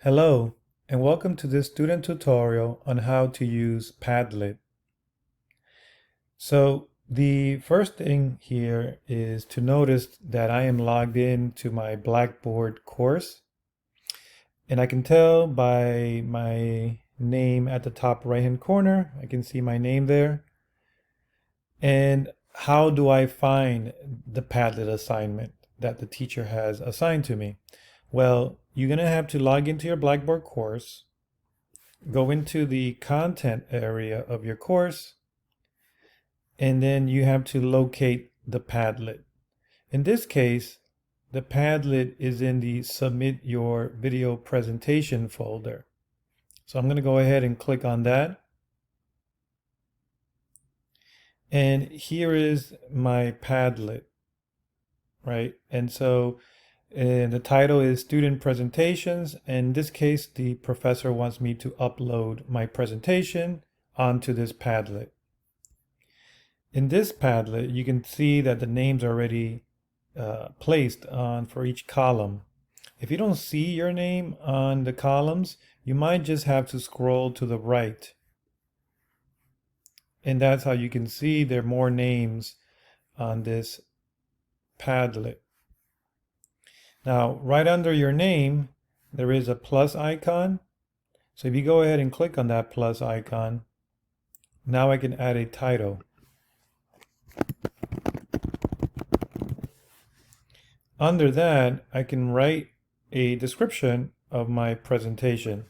Hello, and welcome to this student tutorial on how to use Padlet. So the first thing here is to notice that I am logged in to my Blackboard course, and I can tell by my name at the top right-hand corner. I can see my name there. And how do I find the Padlet assignment that the teacher has assigned to me? Well, you're going to have to log into your Blackboard course, go into the content area of your course, and then you have to locate the Padlet. In this case, the Padlet is in the Submit Your Video Presentation folder. So I'm going to go ahead and click on that. And here is my Padlet, right? And so the title is Student Presentations. In this case, the professor wants me to upload my presentation onto this Padlet. In this Padlet, you can see that the names are already placed on for each column. If you don't see your name on the columns, you might just have to scroll to the right. And that's how you can see there are more names on this Padlet. Now, right under your name, there is a plus icon. So if you go ahead and click on that plus icon, now I can add a title. Under that, I can write a description of my presentation.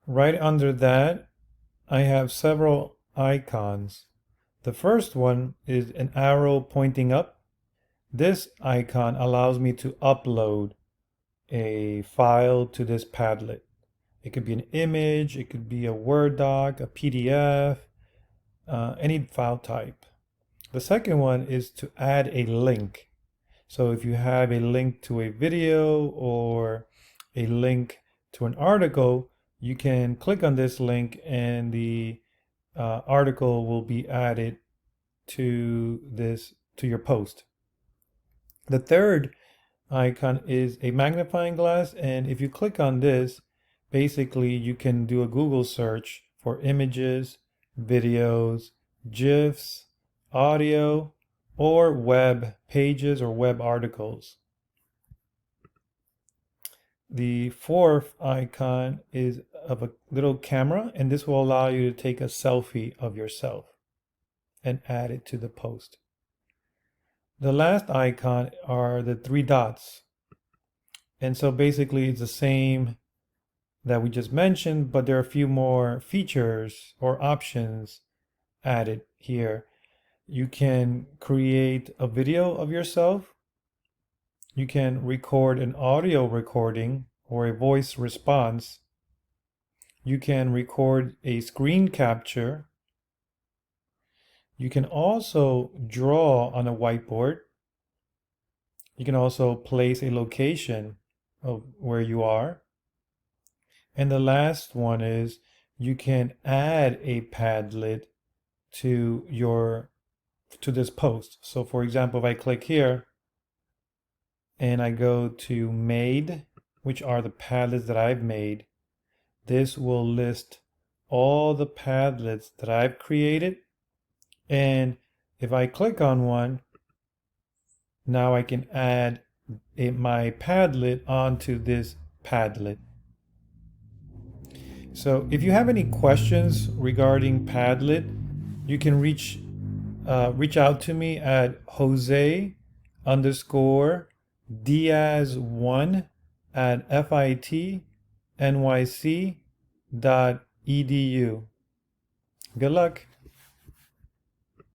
Right under that, I have several icons. The first one is an arrow pointing up. This icon allows me to upload a file to this Padlet. It could be an image, it could be a Word doc, a PDF, any file type. The second one is to add a link. So if you have a link to a video or a link to an article, you can click on this link and the article will be added to your post. The third icon is a magnifying glass, and if you click on this, basically you can do a Google search for images, videos, GIFs, audio, or web pages or web articles. The fourth icon is of a little camera, and this will allow you to take a selfie of yourself and add it to the post. The last icon are the three dots. And so basically it's the same that we just mentioned, but there are a few more features or options added here. You can create a video of yourself. You can record an audio recording or a voice response. You can record a screen capture. You can also draw on a whiteboard. You can also place a location of where you are. And the last one is you can add a Padlet to this post. So for example, if I click here and I go to made, which are the Padlets that I've made, this will list all the Padlets that I've created. And if I click on one, now I can add my Padlet onto this Padlet. So if you have any questions regarding Padlet, you can reach out to me at Jose_Diaz1@fitnyc.edu. Good luck.